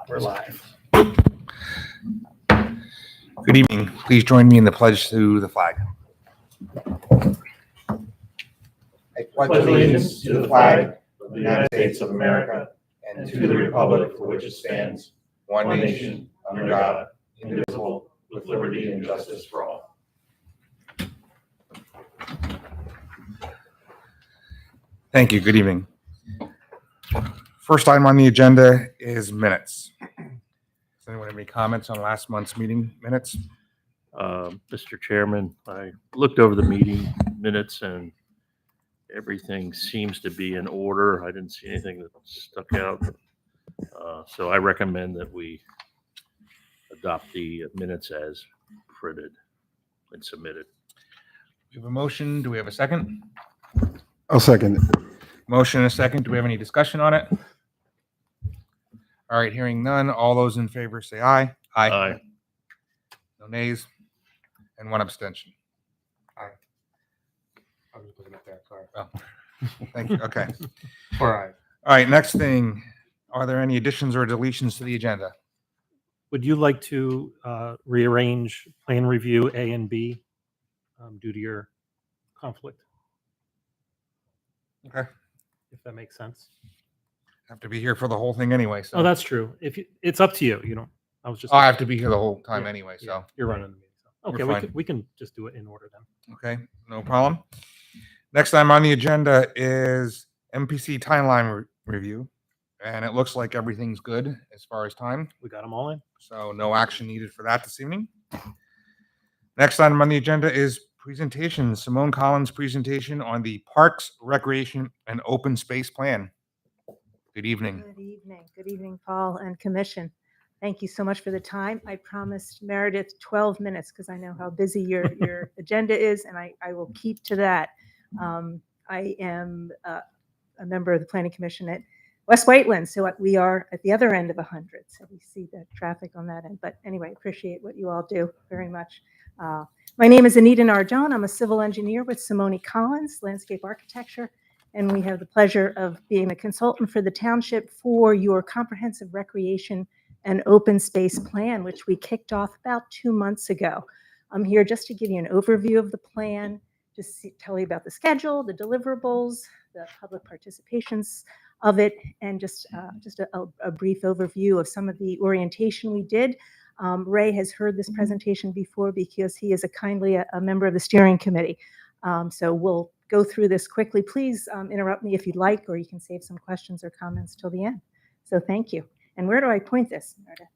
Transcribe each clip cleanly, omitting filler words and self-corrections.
We're live. Good evening. Please join me in the pledge to the flag. I pledge allegiance to the flag of the United States of America and to the republic for which it stands, one nation, under God, indivisible, with liberty and justice for all. Thank you. Good evening. First item on the agenda is minutes. Does anyone have any comments on last month's meeting minutes? Mr. Chairman, I looked over the meeting minutes and everything seems to be in order. I didn't see anything that stuck out. So I recommend that we adopt the minutes as printed and submitted. We have a motion. Do we have a second? I'll second it. Motion and a second. Do we have any discussion on it? All right, hearing none. All those in favor say aye. Aye. No nays. And one abstention. I was looking at that card. Oh, thank you. Okay. All right. All right, next thing. Are there any additions or deletions to the agenda? Would you like to rearrange plan review A and B due to your conflict? Okay. If that makes sense. Have to be here for the whole thing anyway. So. Oh, that's true. If you, it's up to you. You know, I was just. I have to be here the whole time Yeah, anyway. So. yeah, you're running the meeting. So. We're Okay, fine. we can just do it in order then. Okay, no problem. Next item on the agenda is MPC timeline review. And it looks like everything's good as far as time. We got them all in. So no action needed for that this evening. Next item on the agenda is presentation. Simone Collins' presentation on the Parks, Recreation, and Open Space Plan. Good evening. Good evening. Good evening, Paul and Commission. Thank you so much for the time. I promised Meredith 12 minutes because I know how busy your agenda is, and I will keep to that. I am a member of the Planning Commission at West Whiteland, so we are at the other end of 100, so we see the traffic on that end. But anyway, appreciate what you all do very much. My name is Anita Nardone. I'm a civil engineer with Simone Collins, Landscape Architecture, and we have the pleasure of being a consultant for the township for your comprehensive recreation and open space plan, which we kicked off about 2 months ago. I'm here just to give you an overview of the plan, just tell you about the schedule, the deliverables, the public participations of it, and just a brief overview of some of the orientation we did. Ray has heard this presentation before because he is kindly a member of the steering committee. So we'll go through this quickly. Please interrupt me if you'd like, or you can save some questions or comments till the end. So thank you. And where do I point this, Meredith?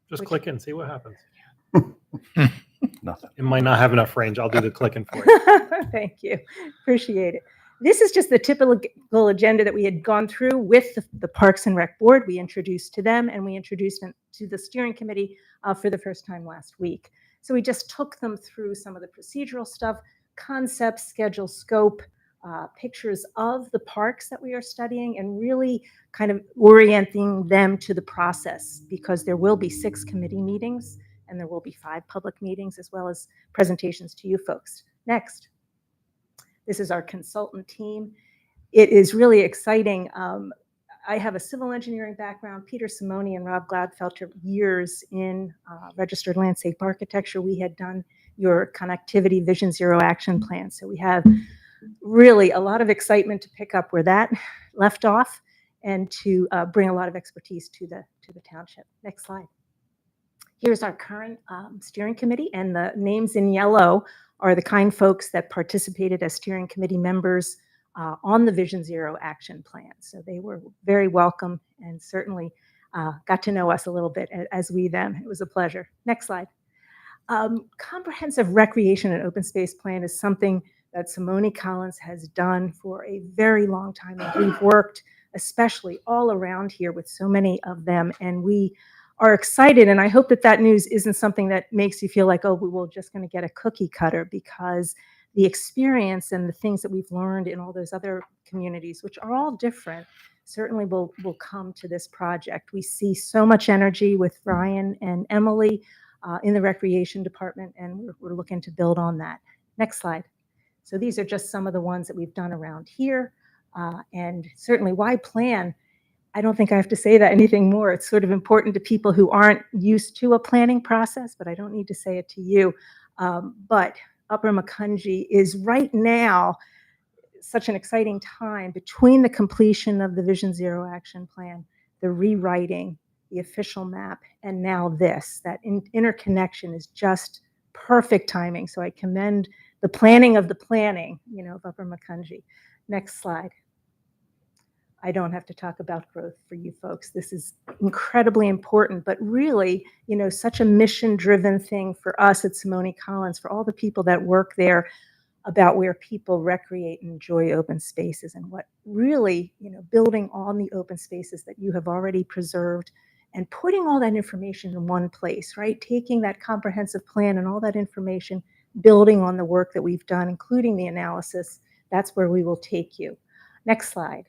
Just click and see what happens. Nothing. It might not have enough range. I'll do the clicking for you. Thank you. Appreciate it. This is just the typical agenda that we had gone through with the Parks and Rec Board. We introduced to them, and we introduced them to the steering committee for the first time last week. So we just took them through some of the procedural stuff, concepts, schedule, scope, pictures of the parks that we are studying, and really kind of orienting them to the process, because there will be 6 committee meetings and there will be 5 public meetings, as well as presentations to you folks. Next. This is our consultant team. It is really exciting. I have a civil engineering background. Peter Simone and Rob Gladfelter, years in registered landscape architecture. We had done your connectivity Vision Zero action plan. So we have really a lot of excitement to pick up where that left off, and to bring a lot of expertise to the township. Next slide. Here's our current steering committee, and the names in yellow are the kind folks that participated as steering committee members on the Vision Zero action plan. So they were very welcome and certainly got to know us a little bit as we them. It was a pleasure. Next slide. Comprehensive recreation and open space plan is something that Simone Collins has done for a very long time, and we've worked especially all around here with so many of them, and we are excited. And I hope that that news isn't something that makes you feel like, oh, we're just going to get a cookie cutter, because the experience and the things that we've learned in all those other communities, which are all different, certainly will come to this project. We see so much energy with Ryan and Emily in the recreation department, and we're looking to build on that. Next slide. So these are just some of the ones that we've done around here. And certainly, why plan? I don't think I have to say that anything more. It's sort of important to people who aren't used to a planning process, but I don't need to say it to you. But Upper Macungie is right now such an exciting time between the completion of the Vision Zero action plan, the rewriting, the official map, and now this. That interconnection is just perfect timing. So I commend the planning of the planning, of Upper Macungie. Next slide. I don't have to talk about growth for you folks. This is incredibly important, but really, such a mission-driven thing for us at Simone Collins, for all the people that work there, about where people recreate and enjoy open spaces, and what really, building on the open spaces that you have already preserved and putting all that information in one place, right? Taking that comprehensive plan and all that information, building on the work that we've done, including the analysis, that's where we will take you. Next slide.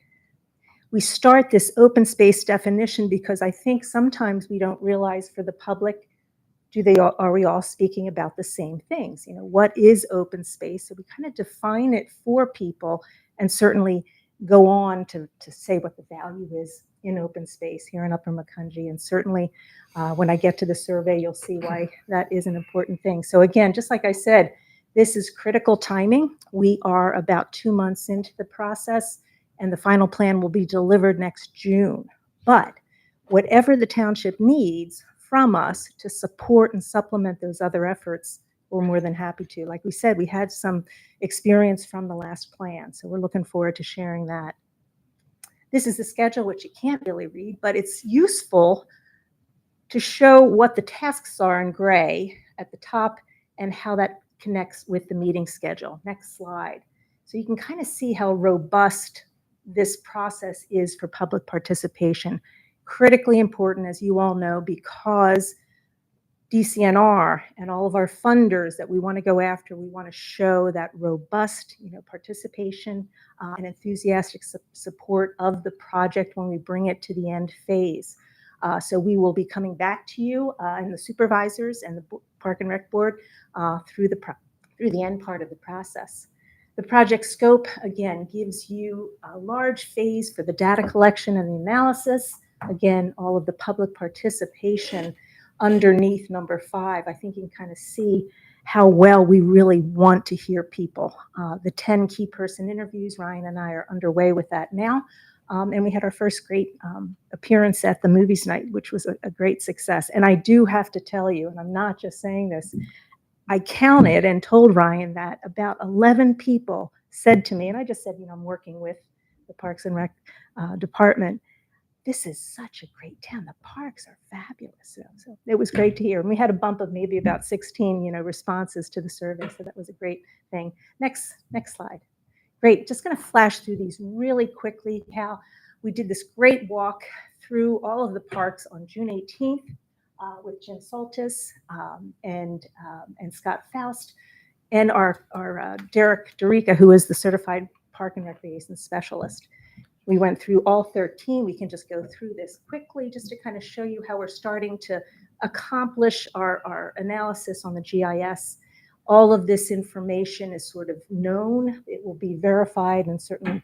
We start this open space definition because I think sometimes we don't realize, for the public, are we all speaking about the same things? What is open space? So we kind of define it for people, and certainly go on to say what the value is in open space here in Upper Macungie. And certainly when I get to the survey, you'll see why that is an important thing. So again, just like I said, this is critical timing. We are about 2 months into the process, and the final plan will be delivered next June. But whatever the township needs from us to support and supplement those other efforts, we're more than happy to. Like we said, we had some experience from the last plan, so we're looking forward to sharing that. This is the schedule, which you can't really read, but it's useful to show what the tasks are in gray at the top and how that connects with the meeting schedule. Next slide. So you can kind of see how robust this process is for public participation. Critically important, as you all know, because DCNR and all of our funders that we want to go after, we want to show that robust, participation and enthusiastic support of the project when we bring it to the end phase. So we will be coming back to you and the supervisors and the Park and Rec Board through the end part of the process. The project scope, again, gives you a large phase for the data collection and the analysis. Again, all of the public participation underneath number 5. I think you can kind of see how well we really want to hear people. The 10 key person interviews, Ryan and I are underway with that now. And we had our first great appearance at the movies night, which was a great success. And I do have to tell you, and I'm not just saying this, I counted and told Ryan that about 11 people said to me, and I just said, I'm working with the Parks and Rec department, this is such a great town. The parks are fabulous. So it was great to hear. And we had a bump of maybe about 16, responses to the survey. So that was a great thing. Next slide. Great. Just going to flash through these really quickly, Cal. We did this great walk through all of the parks on June 18th. With Jim Soltis and Scott Faust, and our Derek Dorica, who is the certified park and recreation specialist. We went through all 13. We can just go through this quickly just to kind of show you how we're starting to accomplish our analysis on the GIS. All of this information is sort of known. It will be verified and certainly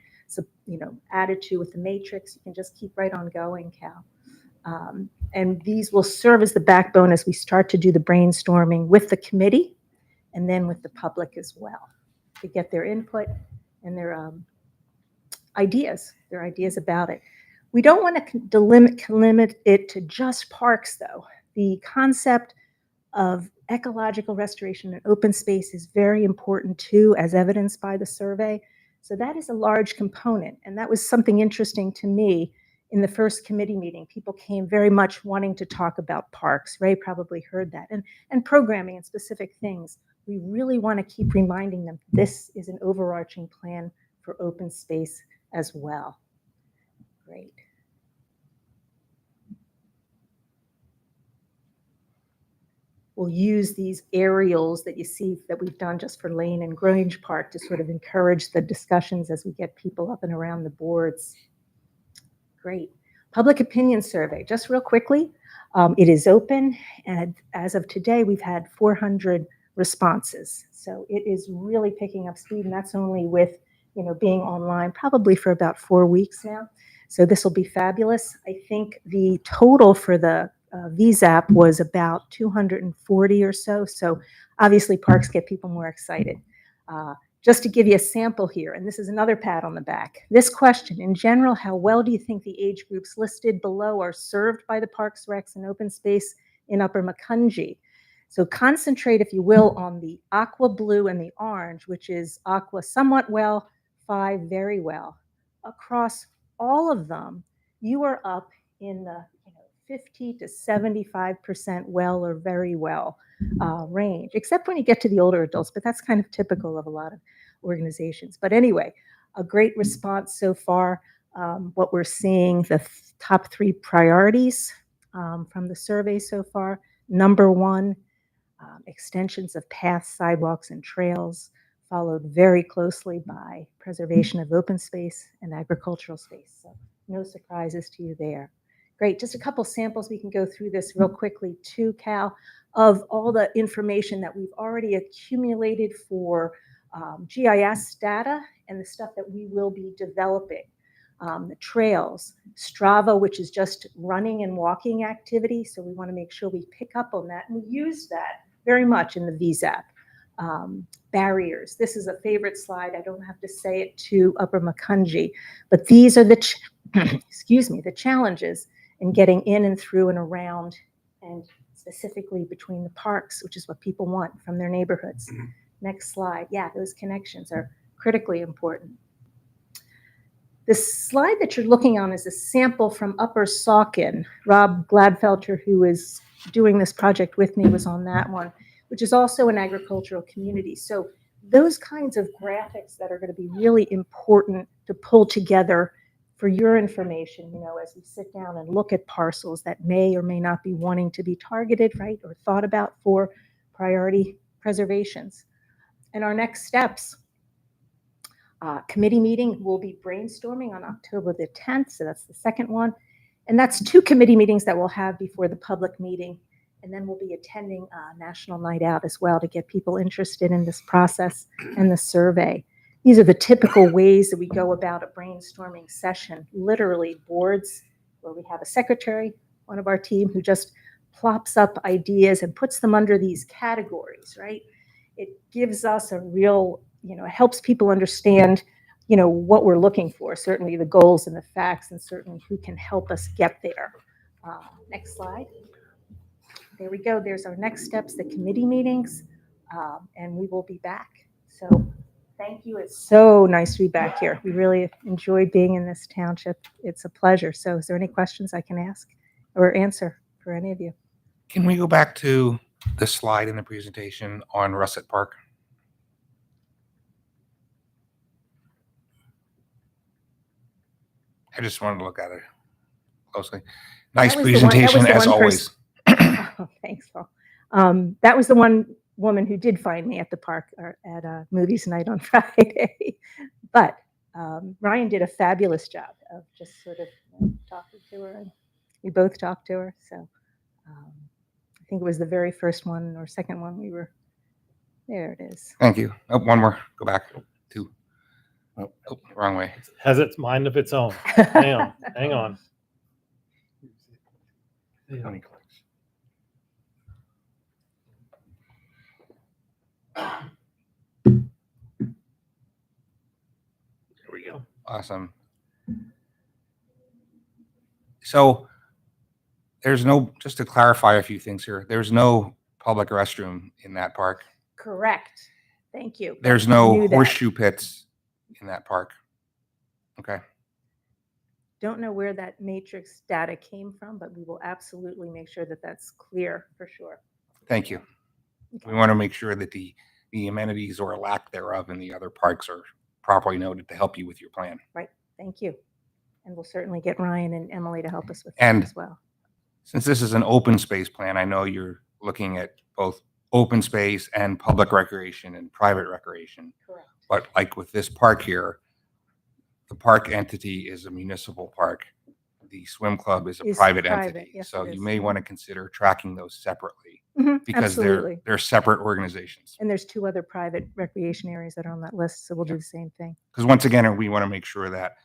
added to with the matrix. You can just keep right on going, Cal. And these will serve as the backbone as we start to do the brainstorming with the committee and then with the public as well, to get their input and their ideas about it. We don't want to limit it to just parks, though. The concept of ecological restoration and open space is very important too, as evidenced by the survey. So that is a large component, and that was something interesting to me. In the first committee meeting, people came very much wanting to talk about parks. Ray probably heard that, and programming and specific things. We really want to keep reminding them this is an overarching plan for open space as well. Great. We'll use these aerials that you see that we've done just for Lane and Grange Park to sort of encourage the discussions as we get people up and around the boards. Great. Public opinion survey, just real quickly. It is open, and as of today, we've had 400 responses. So it is really picking up speed, and that's only with being online probably for about 4 weeks now. So this will be fabulous. I think the total for the VZAP was about 240 or so. So obviously parks get people more excited. Just to give you a sample here, and this is another pat on the back. This question, in general, how well do you think the age groups listed below are served by the Parks, Recs, and Open Space in Upper Macungie? So concentrate, if you will, on the aqua blue and the orange, which is aqua somewhat well, 5 very well. Across all of them, you are up in the 50 to 75% well or very well range, except when you get to the older adults, but that's kind of typical of a lot of organizations. But anyway, a great response so far. What we're seeing, the top 3 priorities from the survey so far. Number 1, extensions of paths, sidewalks, and trails, followed very closely by preservation of open space and agricultural space. So no surprises to you there. Great, just a couple samples. We can go through this real quickly too, Cal, of all the information that we've already accumulated for GIS data and the stuff that we will be developing. The trails, Strava, which is just running and walking activity. So we want to make sure we pick up on that. And we use that very much in the VZAP. Barriers. This is a favorite slide. I don't have to say it to Upper Macungie, but these are the, excuse me, the challenges in getting in and through and around, and specifically between the parks, which is what people want from their neighborhoods. Next slide. Yeah, those connections are critically important. The slide that you're looking on is a sample from Upper Saucon. Rob Gladfelter, who is doing this project with me, was on that one, which is also an agricultural community. So those kinds of graphics that are going to be really important to pull together for your information, as we sit down and look at parcels that may or may not be wanting to be targeted, right, or thought about for priority preservations. And our next steps. Committee meeting, we'll be brainstorming on October the 10th, so that's the second one. And that's 2 committee meetings that we'll have before the public meeting. And then we'll be attending a national night out as well to get people interested in this process and the survey. These are the typical ways that we go about a brainstorming session, literally boards where we have a secretary, one of our team, who just plops up ideas and puts them under these categories, right? It gives us a real, helps people understand, what we're looking for, certainly the goals and the facts, and certainly who can help us get there. Next slide. There we go. There's our next steps, the committee meetings, and we will be back. So thank you. It's so nice to be back here. We really enjoyed being in this township. It's a pleasure. So is there any questions I can ask or answer for any of you? Can we go back to the slide in the presentation on Russet Park? I just wanted to look at it closely. Nice That was the one- that was presentation the as one always. Oh, thanks, Paul. That was the one woman who did find me at the park or at a movies night on Friday. But Ryan did a fabulous job of just sort of talking to her, and we both talked to her. So I think it was the very first one or second one we were. There it is. Thank you. Oh, one more. Go back. 2. Oh, wrong way. Has its mind of its own. Hang on, hang on. How many clicks? There we go. Awesome. So there's no, just to clarify a few things here, there's no public restroom in that park. Correct. Thank you. There's Knew no that. horseshoe pits in that park. Okay. Don't know where that matrix data came from, but we will absolutely make sure that that's clear for sure. Thank you. Okay. We want to make sure that the amenities or lack thereof in the other parks are properly noted to help you with your plan. Right. Thank you. And we'll certainly get Ryan and Emily to help us with that And as well. Since this is an open space plan, I know you're looking at both open space and public recreation and private recreation. Correct. But like with this park here, the park entity is a municipal park. The swim club is a Is private private, entity. yes, So it you is. may want to consider tracking those separately because Absolutely. they're separate organizations. And there's 2 other private recreation areas that are on that list, so we'll do the same thing. Because once again, we want to make sure that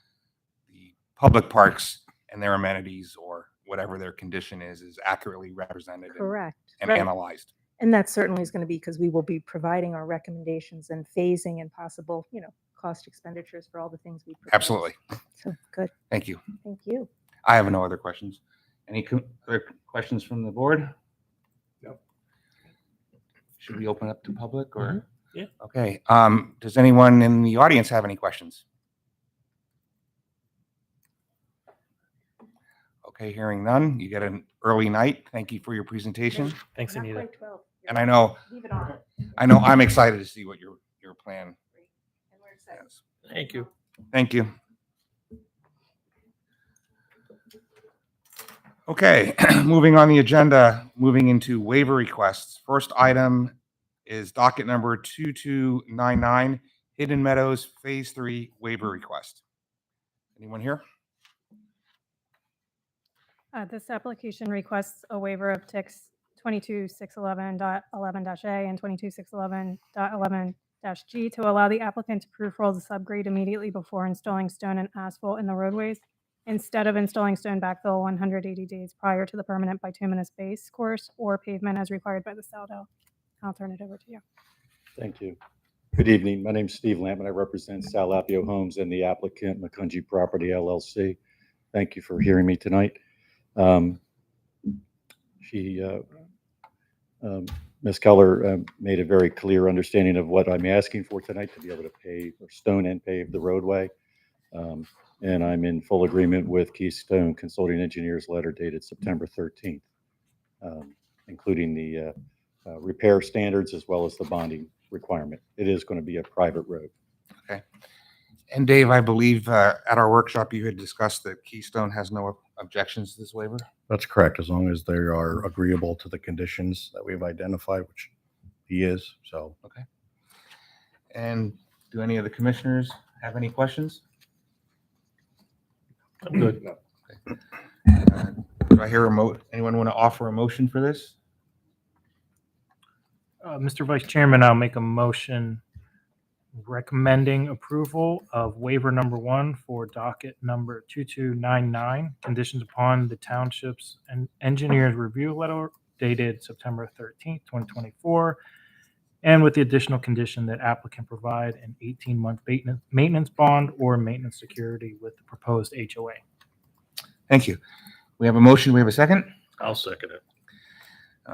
the public parks and their amenities or whatever their condition is accurately represented Correct. and Right. analyzed. And that certainly is going to be because we will be providing our recommendations and phasing and possible, cost expenditures for all the things we propose. Absolutely. So good. Thank you. Thank you. I have no other questions. Any other questions from the board? No. Should we open up to public or? Mhm. Yeah. Okay. Does anyone in the audience have any questions? Okay, hearing none. You get an early night. Thank you for your presentation. Thanks, Not Anita. quite 12. And I know Leave it on. I'm excited to see what your plan And we're excited. is. Thank you. Thank you. Okay, moving on the agenda, moving into waiver requests. First item is docket number 2299, Hidden Meadows Phase 3 waiver request. Anyone here? This application requests a waiver of TICs 22611.11-A and 22611.11-G to allow the applicant to proof roll the subgrade immediately before installing stone and asphalt in the roadways, instead of installing stone backfill 180 days prior to the permanent bituminous base course or pavement as required by the SALDO. I'll turn it over to you. Thank you. Good evening. My name is Steve Lampman. I represent Sal Apio Homes and the applicant Makunji Property LLC. Thank you for hearing me tonight. Ms. Keller made a very clear understanding of what I'm asking for tonight, to be able to pave or stone and pave the roadway. And I'm in full agreement with Keystone Consulting Engineers letter dated September 13th, including the repair standards as well as the bonding requirement. It is going to be a private road. Okay. And Dave, I believe at our workshop, you had discussed that Keystone has no objections to this waiver? That's correct, as long as they are agreeable to the conditions that we've identified, which he is, so. Okay. And do any of the commissioners have any questions? I'm good. No. Do I hear anyone want to offer a motion for this? Mr. Vice Chairman, I'll make a motion recommending approval of waiver number 1 for docket number 2299, conditions upon the township's engineer's review letter dated September 13th, 2024, and with the additional condition that applicant provide an 18-month maintenance bond or maintenance security with the proposed HOA. Thank you. We have a motion. We have a second. I'll second it.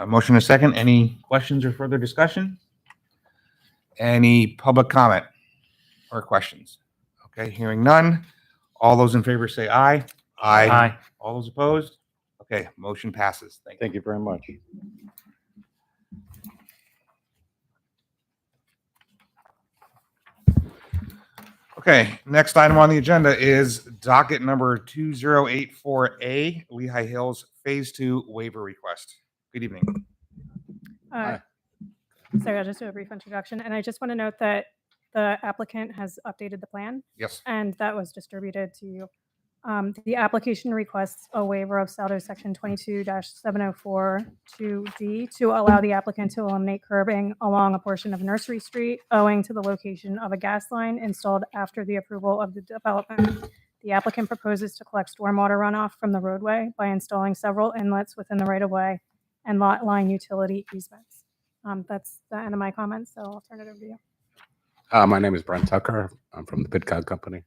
Motion and a second. Any questions or further discussion? Any public comment or questions? Okay, hearing none. All those in favor say aye. Aye. All those opposed? Okay, motion passes. Thank you. Thank you very much. Okay, next item on the agenda is docket number 2084A, Lehigh Hills Phase 2 waiver request. Good evening. Sorry, I'll just do a brief introduction. And I just want to note that the applicant has updated the plan Yes. and that was distributed to you. The application requests a waiver of SALDO section 22-704-2D to allow the applicant to eliminate curbing along a portion of Nursery Street owing to the location of a gas line installed after the approval of the development. The applicant proposes to collect stormwater runoff from the roadway by installing several inlets within the right-of-way and lot line utility easements. That's the end of my comments, so I'll turn it over to you. My name is Brent Tucker. I'm from the Pitcog Company.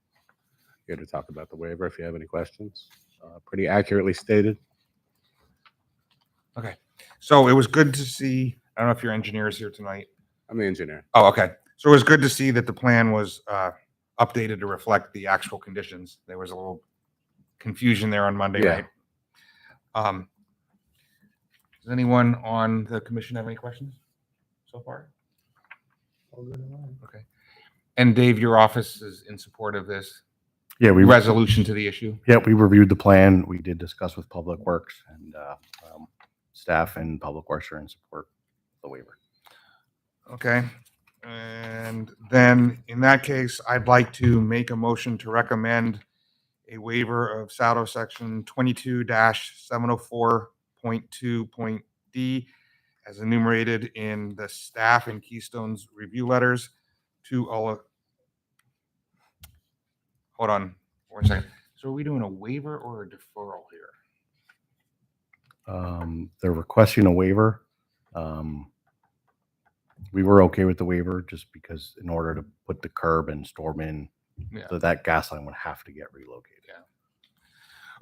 Here to talk about the waiver if you have any questions. Pretty accurately stated. Okay. So it was good to see, I don't know if your engineer is here tonight. I'm the engineer. Oh, okay. So it was good to see that the plan was updated to reflect the actual conditions. There was a little confusion there on Monday Yeah. night. Does anyone on the commission have any questions so far? Okay. And Dave, your office is in support of this Yeah, resolution to the issue? we reviewed the plan. We did discuss with Public Works, and staff and Public Works are in support of the waiver. Okay. And then in that case, I'd like to make a motion to recommend a waiver of SALDO section 22-704.2.d as enumerated in the staff and Keystone's review letters to all. Hold on 1 second. So are we doing a waiver or a deferral here? They're requesting a waiver. We were okay with the waiver just because in order to put the curb and storm in, Yeah. that gas line would have to get relocated.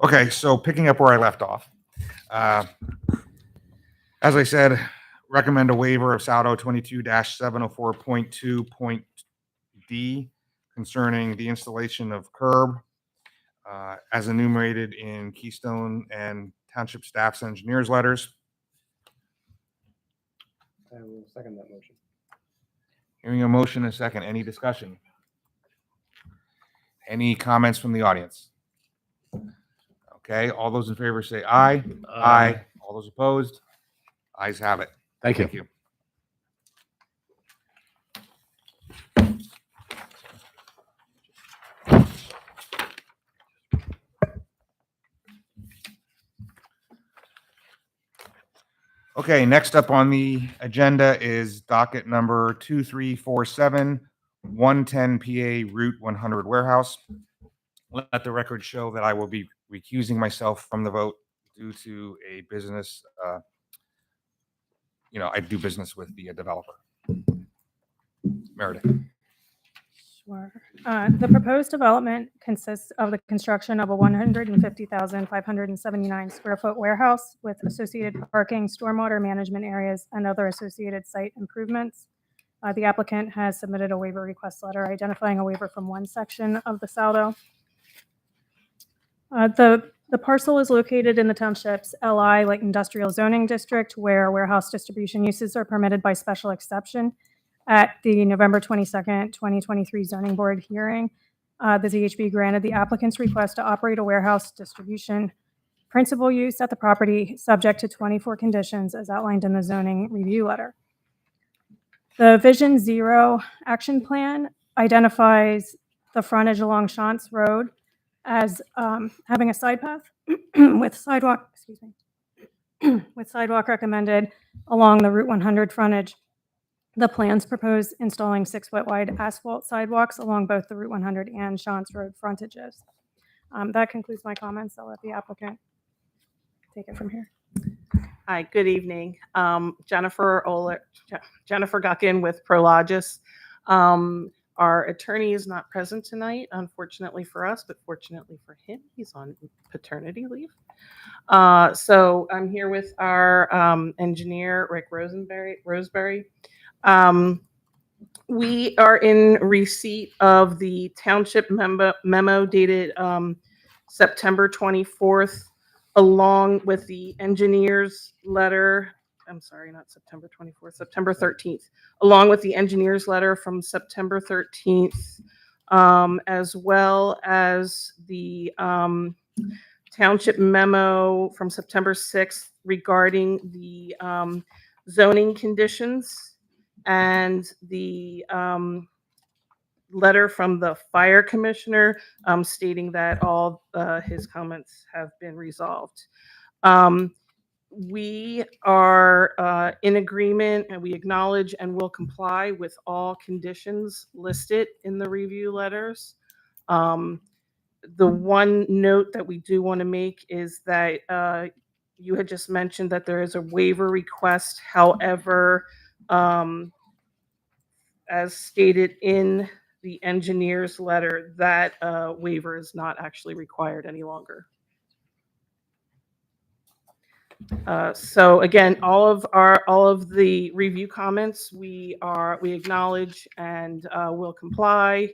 Okay, so picking up where I left off. As I said, recommend a waiver of SALDO 22-704.2.d concerning the installation of curb as enumerated in Keystone and Township Staff's engineers letters. I will second that motion. Hearing a motion and a second, any discussion? Any comments from the audience? Okay, all those in favor say aye. Aye. All those opposed? Ayes have it. Thank you. Thank you. Okay, next up on the agenda is docket number 2347, 110 PA Route 100 Warehouse. Let the record show that I will be recusing myself from the vote due to a business, I do business with the developer. Meredith. Sure. The proposed development consists of the construction of a 150,579 square foot warehouse with associated parking, stormwater management areas, and other associated site improvements. The applicant has submitted a waiver request letter identifying a waiver from one section of the SALDO. The parcel is located in the township's LI, like industrial zoning district, where warehouse distribution uses are permitted by special exception. At the November 22nd, 2023 zoning board hearing, the ZHB granted the applicant's request to operate a warehouse distribution principal use at the property subject to 24 conditions as outlined in the zoning review letter. The Vision Zero action plan identifies the frontage along Shantz Road as having a side path with sidewalk, with sidewalk recommended along the Route 100 frontage. The plans propose installing 6-foot wide asphalt sidewalks along both the Route 100 and Shantz Road frontages. That concludes my comments. I'll let the applicant take it from here. Hi, good evening. Jennifer Guckin with Prologis. Our attorney is not present tonight, unfortunately for us, but fortunately for him, he's on paternity leave. So I'm here with our engineer, Rick Roseberry. We are in receipt of the township memo dated September 24th, along with the engineer's letter. I'm sorry, not September 24th, September 13th, along with the engineer's letter from September 13th, as well as the township memo from September 6th regarding the zoning conditions and the letter from the fire commissioner stating that all his comments have been resolved. We are in agreement and we acknowledge and will comply with all conditions listed in the review letters. The one note that we do want to make is that you had just mentioned that there is a waiver request. However, as stated in the engineer's letter, that waiver is not actually required any longer. So again, all of the review comments we acknowledge and will comply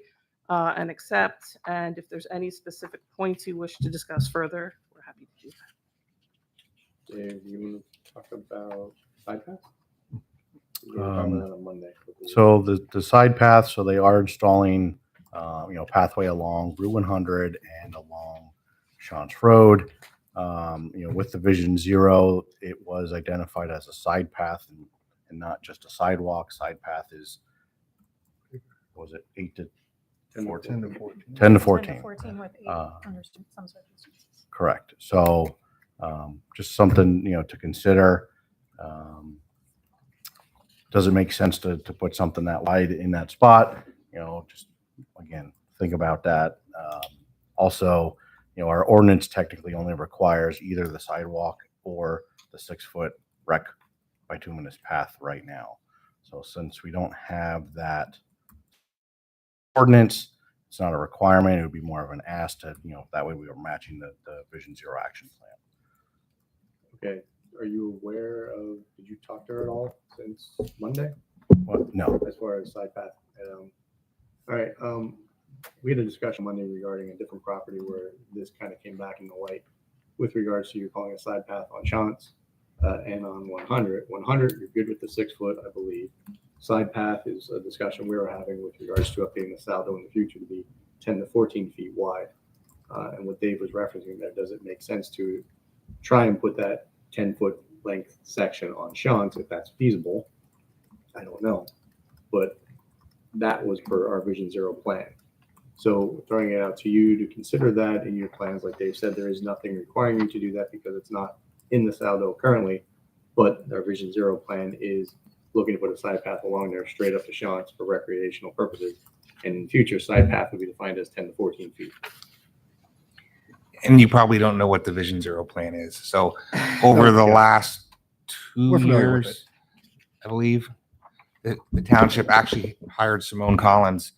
and accept. And if there's any specific points you wish to discuss further, we're happy to do that. Dave, you want to talk about side path? We were talking about it on Monday. So the side path, so they are installing, pathway along Route 100 and along Shantz Road. With the Vision Zero, it was identified as a side path and not just a sidewalk. Side path is, was it 8 to 14? 10 to 14. 10 to 14. 10 to 14 with 8 under some circumstances. Correct. So just something, to consider. Does it make sense to put something that wide in that spot? Just again, think about that. Also, our ordinance technically only requires either the sidewalk or the 6-foot rec bituminous path right now. So since we don't have that ordinance, it's not a requirement. It would be more of an ask to, that way we were matching the Vision Zero action plan. Okay. Are you aware of, did you talk to her at all since Monday No. as far as side path? All right. We had a discussion Monday regarding a different property where this kind of came back in the light with regards to you calling a side path on Chance and on 100. 100, you're good with the 6-foot, I believe. Side path is a discussion we were having with regards to updating the Saldo in the future to be 10 to 14 feet wide. And what Dave was referencing there, does it make sense to try and put that 10-foot length section on Chance if that's feasible? I don't know. But that was per our Vision Zero plan. So throwing it out to you to consider that in your plans, like Dave said, there is nothing requiring you to do that because it's not in the Saldo currently, but our Vision Zero plan is looking to put a side path along there straight up to Chance for recreational purposes. And in future, side path will be defined as 10 to 14 feet. And you probably don't know what the Vision Zero plan is. So over the last 2 We're familiar with years, I believe, the township actually hired Simone Collins.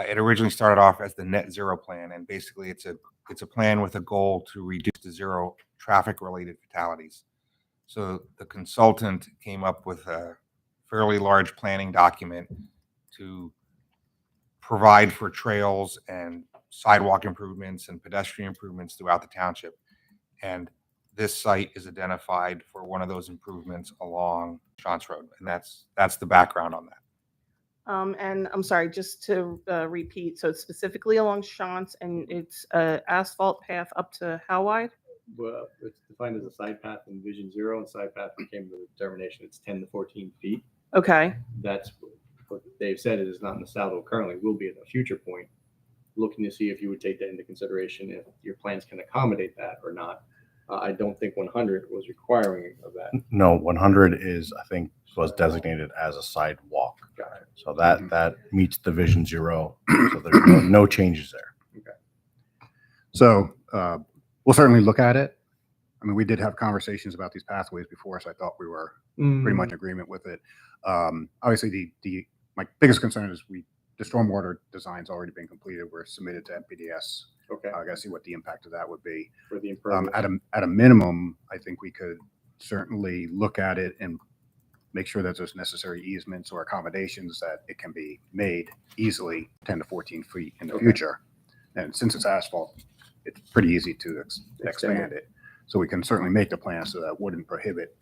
It originally started off as the Net Zero plan, and basically it's a plan with a goal to reduce to zero traffic-related fatalities. So the consultant came up with a fairly large planning document to provide for trails and sidewalk improvements and pedestrian improvements throughout the township. And this site is identified for one of those improvements along Chance Road. And that's the background on that. And I'm sorry, just to repeat, so it's specifically along Chance and it's asphalt path up to how wide? Well, it's defined as a side path in Vision Zero, and side path became the determination it's 10 to 14 feet. Okay. That's what Dave said. It is not in the Saldo currently, will be at a future point. Looking to see if you would take that into consideration, if your plans can accommodate that or not. I don't think 100 was requiring of that. No, 100 is, I think, was designated as a sidewalk. Got it. So that meets the Vision Zero. So there's no changes there. So we'll certainly look at it. I mean, we did have conversations about these pathways before, so I thought we were pretty much in agreement with it. Obviously, my biggest concern is the stormwater design's already been completed. We're submitted to MPDS. Okay. I got to see what the impact of that would be. For the impervious. At a minimum, I think we could certainly look at it and make sure that there's necessary easements or accommodations that it can be made easily 10 to 14 feet in the future. And since it's asphalt, it's pretty easy to expand it. So we can certainly make the plan so that wouldn't prohibit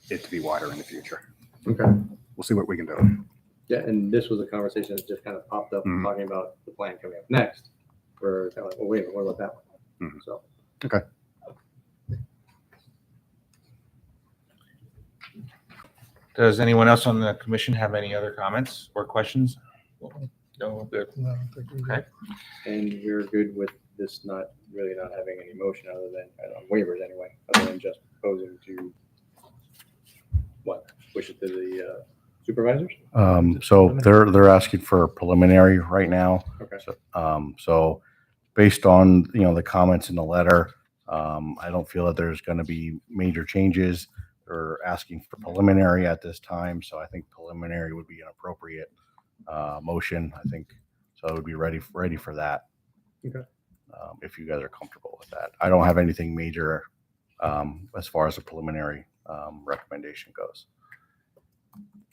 it to be wider in the future. Okay. We'll see what we can do. Yeah, and this was a conversation that just kind of popped up talking about the plan coming up next. We're kind of like, well, wait a minute, what about that one? So. Okay. Does anyone else on the commission have any other comments or questions? No, good. Okay. And you're good with this not having any motion other than waivers anyway, other than just proposing to push it to the supervisors? So they're asking for a preliminary right now. Okay. So based on, the comments in the letter, I don't feel that there's going to be major changes. They're asking for preliminary at this time. So I think preliminary would be an appropriate motion. I think so. I would be ready for that. Okay. If you guys are comfortable with that. I don't have anything major as far as a preliminary recommendation goes.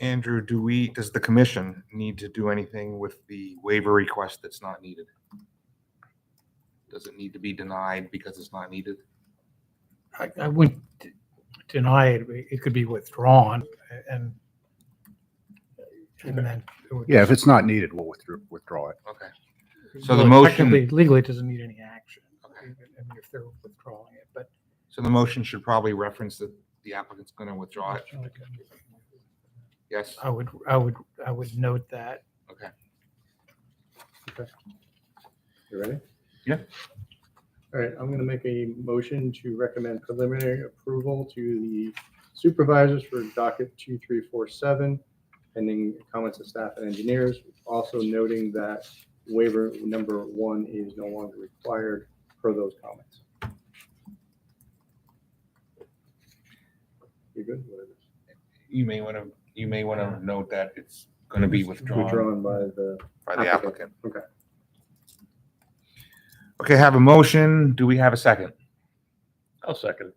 Andrew, does the commission need to do anything with the waiver request that's not needed? Does it need to be denied because it's not needed? I wouldn't deny it. It could be withdrawn and then. Yeah, if it's not needed, we'll withdraw it. Okay. So the motion, legally, it doesn't need any action. Okay. If they're withdrawing it, but. So the motion should probably reference that the applicant's going to withdraw it. Yes. I would note that. Okay. Okay. You ready? Yeah. All right, I'm going to make a motion to recommend preliminary approval to the supervisors for docket 2347, pending comments of staff and engineers. Also noting that waiver number 1 is no longer required per those comments. You good? Whatever. You may want to note that it's going to be withdrawn Withdrawn by the by the applicant. Okay. Okay, have a motion. Do we have a second? I'll second.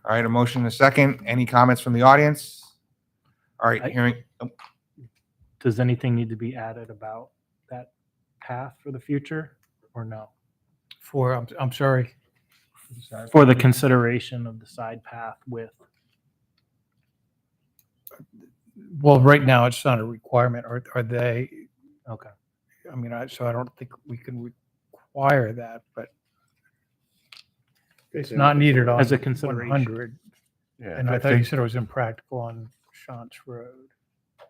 All right, a motion and a second. Any comments from the audience? All right, hearing. Does anything need to be added about that path for the future or no? I'm sorry. For the consideration of the side path with, Well, right now it's not a requirement. Are they? okay. I mean, so I don't think we can require that, but it's not needed on As a consideration. 100. Yeah, And I if thought they- you said it was impractical on Shantz Road.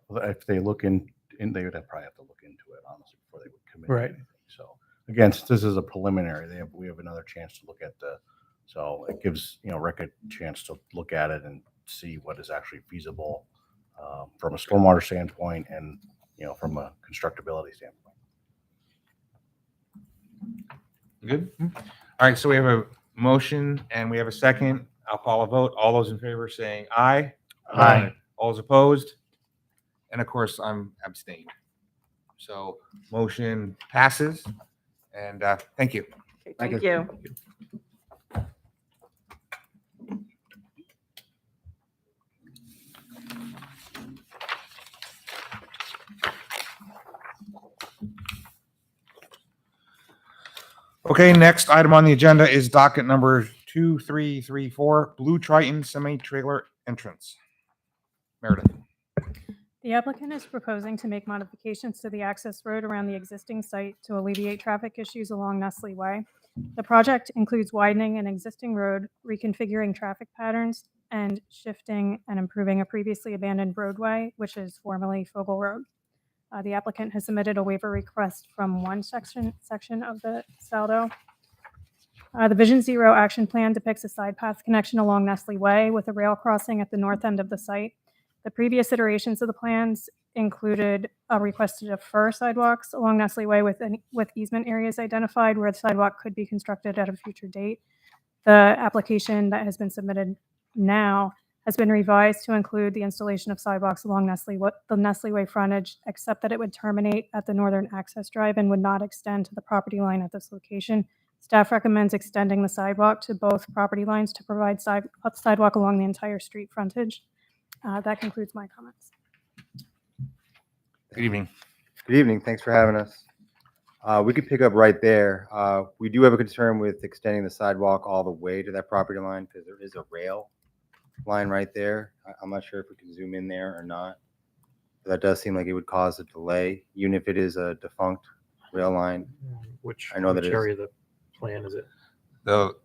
If they look in, they would probably have to look into it, honestly, before they would commit. to Right. anything. So again, since this is a preliminary, we have another chance to look at so it gives, Rick a chance to look at it and see what is actually feasible from a stormwater standpoint and, from a constructability standpoint. Good. All right, so we have a motion and we have a second. I'll call a vote. All those in favor saying aye. Aye. All those opposed? And of course, I'm abstained. So motion passes. And thank you. Okay, thank you. Okay, next item on the agenda is docket number 2334, Blue Triton Semi-Trailer Entrance. Meredith. The applicant is proposing to make modifications to the access road around the existing site to alleviate traffic issues along Nestle Way. The project includes widening an existing road, reconfiguring traffic patterns, and shifting and improving a previously abandoned roadway, which is formerly Fogle Road. The applicant has submitted a waiver request from one section of the Saldo. The Vision Zero action plan depicts a side path connection along Nestle Way with a rail crossing at the north end of the site. The previous iterations of the plans included a request to defer sidewalks along Nestle Way with easement areas identified where the sidewalk could be constructed at a future date. The application that has been submitted now has been revised to include the installation of sidewalks along the Nestle Way frontage, except that it would terminate at the northern access drive and would not extend to the property line at this location. Staff recommends extending the sidewalk to both property lines to provide sidewalk along the entire street frontage. That concludes my comments. Good evening. Good evening. Thanks for having us. We could pick up right there. We do have a concern with extending the sidewalk all the way to that property line because there is a rail line right there. I'm not sure if we can zoom in there or not. But that does seem like it would cause a delay, even if it is a defunct rail line. Which I know that it is. area of the plan is it? The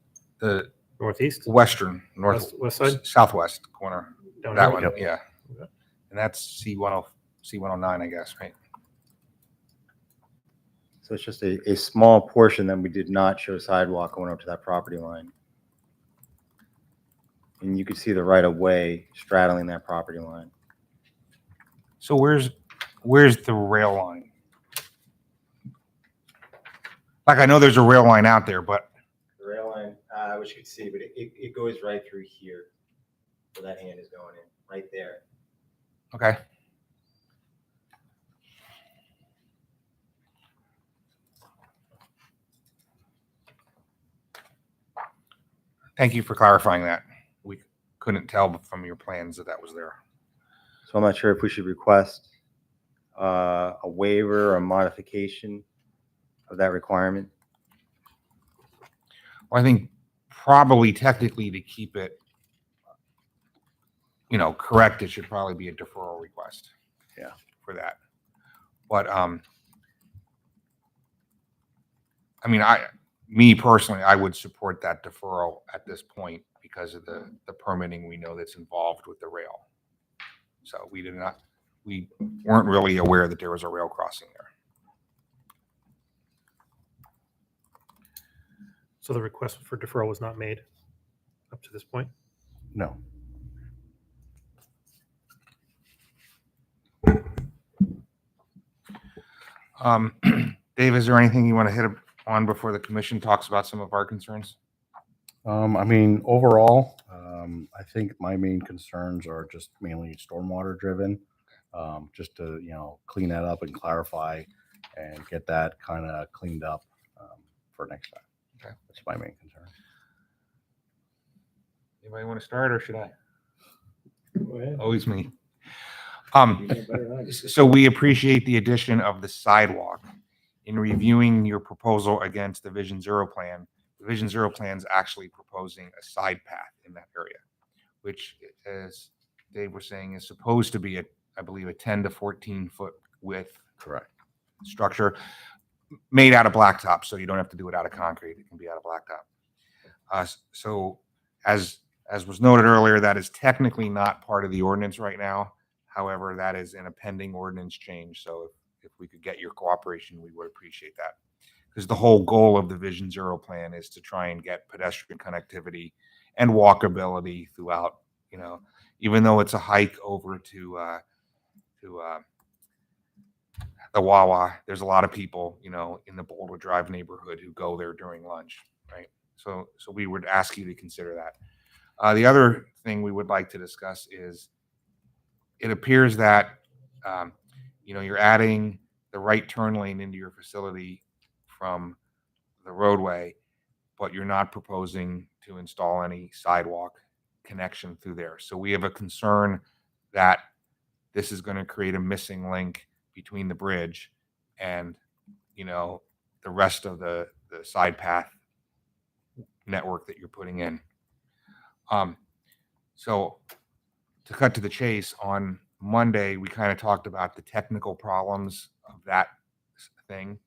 Northeast? western, West side? southwest corner. Down That here? one, yeah. Okay. And that's C109, I guess, right? So it's just a small portion that we did not show sidewalk going up to that property line. And you could see the right of way straddling that property line. So where's the rail line? Like, I know there's a rail line out there, but The rail line, I wish you could see, but it goes right through here. Where that hand is going in, right there. okay. Thank you for clarifying that. We couldn't tell from your plans that was there. So I'm not sure if we should request a waiver or a modification of that requirement. Well, I think probably technically to keep it, correct, it should probably be a deferral request. Yeah. For that. But, me personally, I would support that deferral at this point because of the permitting we know that's involved with the rail. So we weren't really aware that there was a rail crossing there. So the request for deferral was not made up to this point? No. Dave, is there anything you want to hit on before the commission talks about some of our concerns? I mean, overall, I think my main concerns are just mainly stormwater driven. Just to, clean that up and clarify and get that kind of cleaned up for next time. Okay. That's my main concern. Anybody want to start, or should I? Go ahead. Always me. You know better than I do. So we appreciate the addition of the sidewalk. In reviewing your proposal against the Vision Zero plan, the Vision Zero plan is actually proposing a side path in that area, which, as Dave was saying, is supposed to be I believe, a 10 to 14 foot width Correct. structure made out of blacktop, so you don't have to do it out of concrete. It can be out of blacktop. So as was noted earlier, that is technically not part of the ordinance right now. However, that is in a pending ordinance change. So if we could get your cooperation, we would appreciate that. Because the whole goal of the Vision Zero plan is to try and get pedestrian connectivity and walkability throughout, even though it's a hike over to the Wawa, there's a lot of people, in the Boulder Drive neighborhood who go there during lunch, right? So we would ask you to consider that. The other thing we would like to discuss is it appears that, you're adding the right turn lane into your facility from the roadway, but you're not proposing to install any sidewalk connection through there. So we have a concern that this is going to create a missing link between the bridge and, the rest of the side path network that you're putting in. So to cut to the chase, on Monday, we kind of talked about the technical problems of that thing.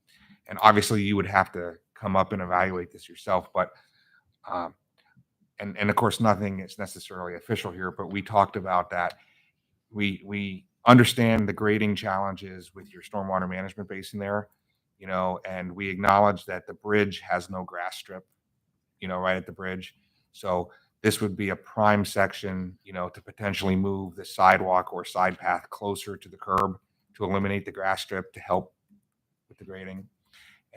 And obviously you would have to come up and evaluate this yourself, but, and of course, nothing is necessarily official here, but we talked about that. We understand the grading challenges with your stormwater management basin there, and we acknowledge that the bridge has no grass strip, right at the bridge. So this would be a prime section, to potentially move the sidewalk or side path closer to the curb to eliminate the grass strip to help with the grading.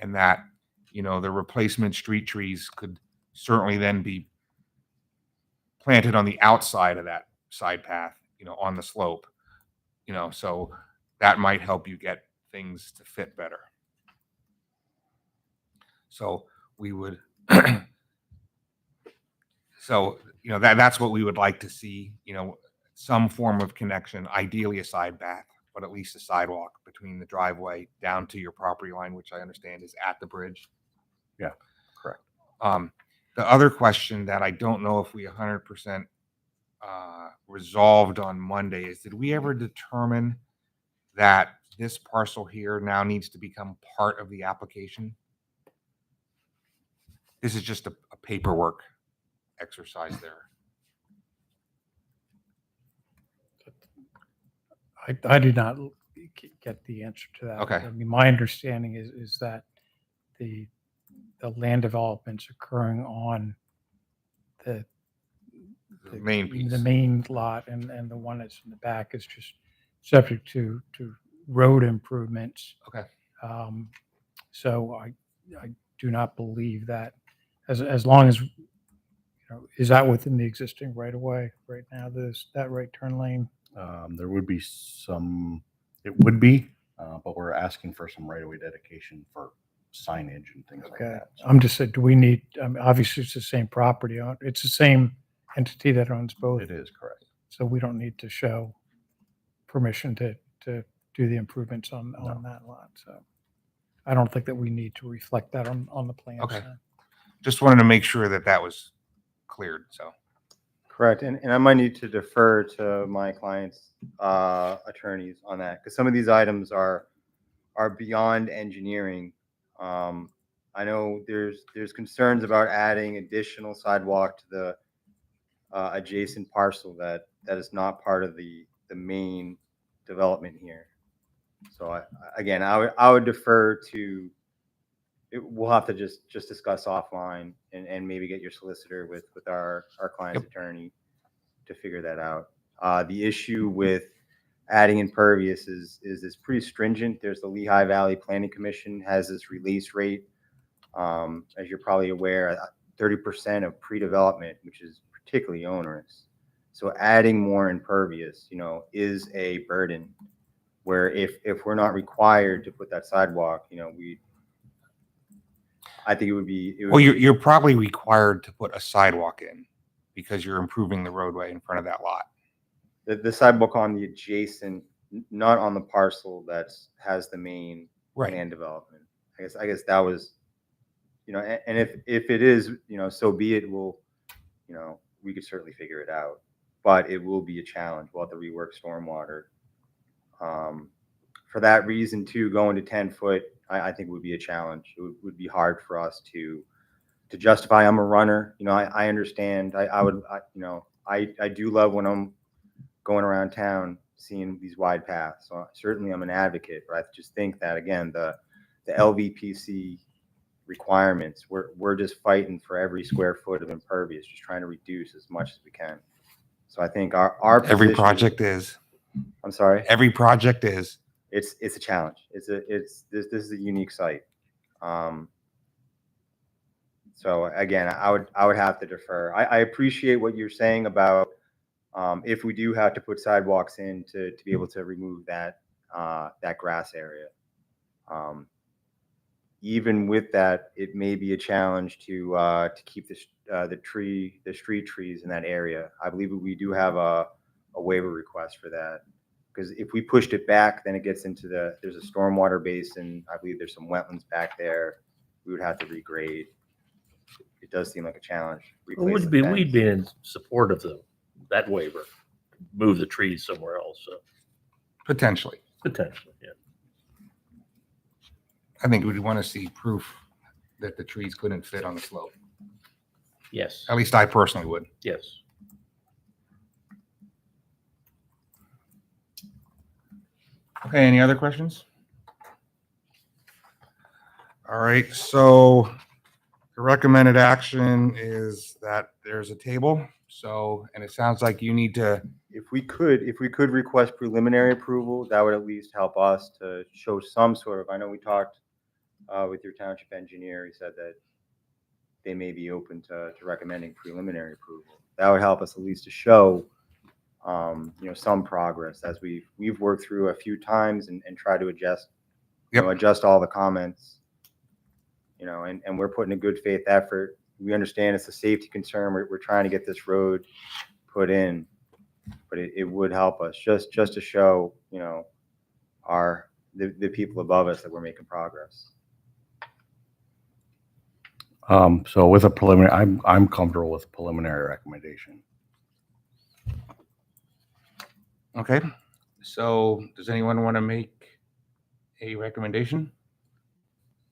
And that, the replacement street trees could certainly then be planted on the outside of that side path, on the slope, so that might help you get things to fit better. So we would, that's what we would like to see, some form of connection, ideally a side path, but at least a sidewalk between the driveway down to your property line, which I understand is at the bridge. Yeah, correct. The other question that I don't know if we 100% resolved on Monday is, did we ever determine that this parcel here now needs to become part of the application? This is just a paperwork exercise there. I did not get the answer to that. Okay. I mean, my understanding is that the land development's occurring on the main piece. the main lot, and the one that's in the back is just subject to road improvements. Okay. So I do not believe that as long as, is that within the existing right of way right now, that right turn lane? There would be some, it would be, but we're asking for some right-of-way dedication for signage and things like Okay. that. So I'm just saying, do we need, obviously it's the same property, it's the same entity that owns both. it is correct. So we don't need to show permission to do the improvements on that lot. So I don't think that we need to reflect that on the plans. Okay. Just wanted to make sure that was cleared. So Correct. And I might need to defer to my client's attorneys on that, because some of these items are beyond engineering. I know there's concerns about adding additional sidewalk to the adjacent parcel that is not part of the main development here. So I would defer to, we'll have to just discuss offline and maybe get your solicitor with our client's attorney to figure that out. The issue with adding impervious is pretty stringent. There's the Lehigh Valley Planning Commission has this release rate As you're probably aware, 30% of pre-development, which is particularly onerous. So adding more impervious, is a burden. Where if we're not required to put that sidewalk, I think it would be. Well, you're probably required to put a sidewalk in because you're improving the roadway in front of that lot. The sidewalk on the adjacent, not on the parcel has the main Right. land development. I guess that was, and if it is, so be it. We could certainly figure it out, but it will be a challenge. We'll have to rework stormwater. For that reason too, going to 10-foot, I think would be a challenge. It would be hard for us to justify. I'm a runner, I understand. I do love when I'm going around town seeing these wide paths. So certainly I'm an advocate, but I just think that again, the LVPC requirements, we're just fighting for every square foot of impervious, just trying to reduce as much as we can. So I think our Every position project is. I'm sorry. Every project is. It's a challenge. This is a unique site. So again, I would have to defer. I appreciate what you're saying about if we do have to put sidewalks in to be able to remove that grass area. Even with that, it may be a challenge to keep the street trees in that area. I believe we do have a waiver request for that. Because if we pushed it back, then it gets into there's a stormwater basin. I believe there's some wetlands back there. We would have to regrade. It does seem like a challenge. We'd be in support of that waiver. Move the trees somewhere else. So. Potentially. Potentially, yeah. I think we'd want to see proof that the trees couldn't fit on the slope. Yes. At least I personally would. Yes. Okay, any other questions? All right, so the recommended action is that there's a table. So, and it sounds like you need to. If we could request preliminary approval, that would at least help us to show some sort of. I know we talked with your township engineer. He said that they may be open to recommending preliminary approval. That would help us at least to show, some progress as we've worked through a few times and try to adjust, adjust all the comments, and we're putting a good faith effort. We understand it's a safety concern. We're trying to get this road put in, but it would help us just to show, the people above us that we're making progress. So with a preliminary, I'm comfortable with a preliminary recommendation. Okay, so does anyone want to make a recommendation?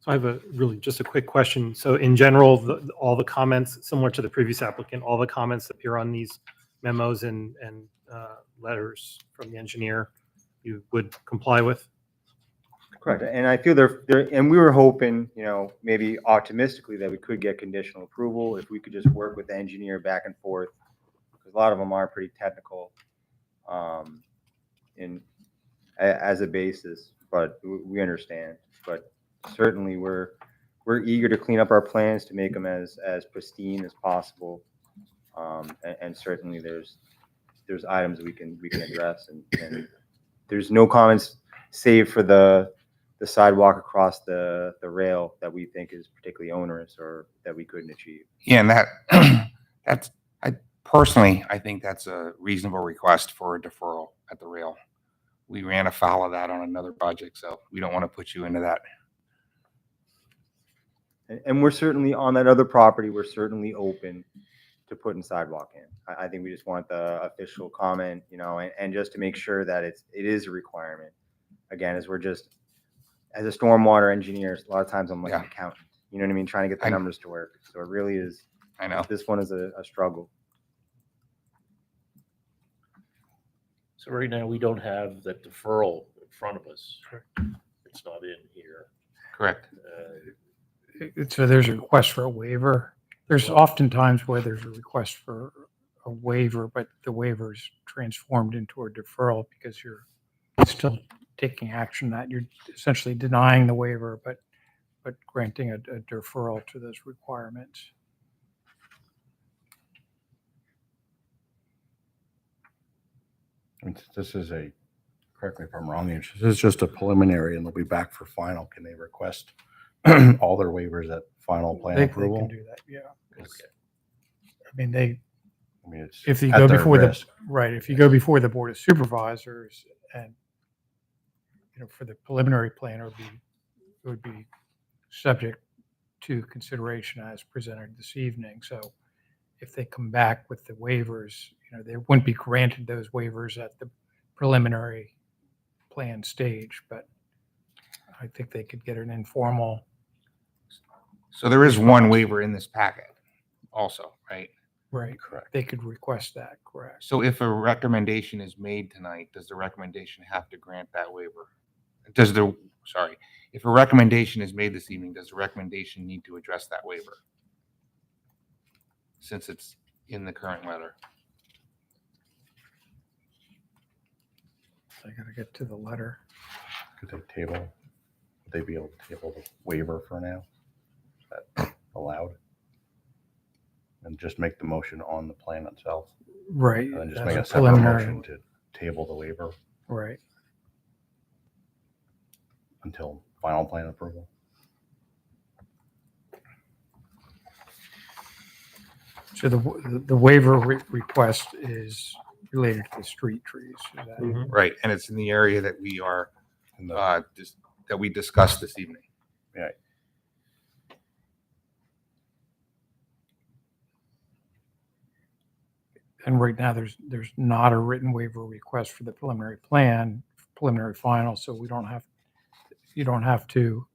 So I have just a quick question. So in general, all the comments, similar to the previous applicant, all the comments that appear on these memos and letters from the engineer, you would comply with? Correct. And I feel and we were hoping, maybe optimistically that we could get conditional approval if we could just work with the engineer back and forth, because a lot of them are pretty technical as a basis, but we understand. But certainly we're eager to clean up our plans to make them as pristine as possible. And certainly there's items we can address, and there's no comments save for the sidewalk across the rail that we think is particularly onerous or that we couldn't achieve. Yeah, and I think that's a reasonable request for a deferral at the rail. We ran afoul of that on another project, so we don't want to put you into that. And we're certainly on that other property. We're certainly open to putting sidewalk in. I think we just want the official comment, and just to make sure that it is a requirement. Again, as a stormwater engineer, a lot of times I'm like an accountant. You know what I mean? Trying to get the numbers to work. So it really is. I know this one is a struggle. So right now we don't have that deferral in front of us. It's not in here. Correct. So there's a request for a waiver. There's often times where there's a request for a waiver, but the waiver is transformed into a deferral because you're still taking action that you're essentially denying the waiver, but but granting a deferral to those requirements. And this is correct me if I'm wrong, this is just a preliminary and they'll be back for final. Can they request all their waivers at final plan They approval? can do that, yeah. 'Cause, I mean, I mean, it's if you at go their before risk. if you go before the Board of Supervisors and, for the preliminary plan, it would be subject to consideration as presented this evening. So if they come back with the waivers, they wouldn't be granted those waivers at the preliminary plan stage, but I think they could get an informal. So there is one waiver in this packet also, right? Right. Correct. They could request that, correct? So if a recommendation is made tonight, does the recommendation have to grant that waiver? If a recommendation is made this evening, does the recommendation need to address that waiver? Since it's in the current letter. I gotta get to the letter. Could they would they be able to table the waiver for now? Is that allowed? And just make the motion on the plan itself? Right. And then just as make a a separate preliminary. motion to table the waiver Right. until final plan approval? So the waiver request is related to the street trees. Is that- Right, and it's in the area that we are, And the- that we discussed this evening. Yeah. And right now, there's not a written waiver request for the preliminary plan, preliminary final, so you don't have to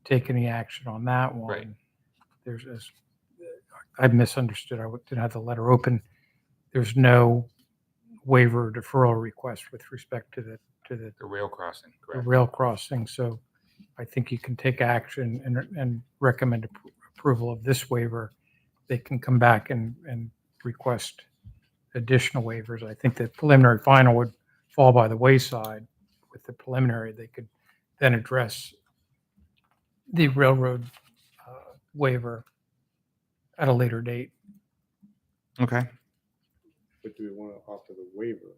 take any action on that one. Right. I misunderstood. I didn't have the letter open. There's no waiver deferral request with respect to the The rail crossing, the correct? rail crossing, so I think you can take action and recommend approval of this waiver. They can come back and request additional waivers. I think the preliminary final would fall by the wayside. With the preliminary, they could then address the railroad waiver at a later date. Okay. But do we want to offer the waiver?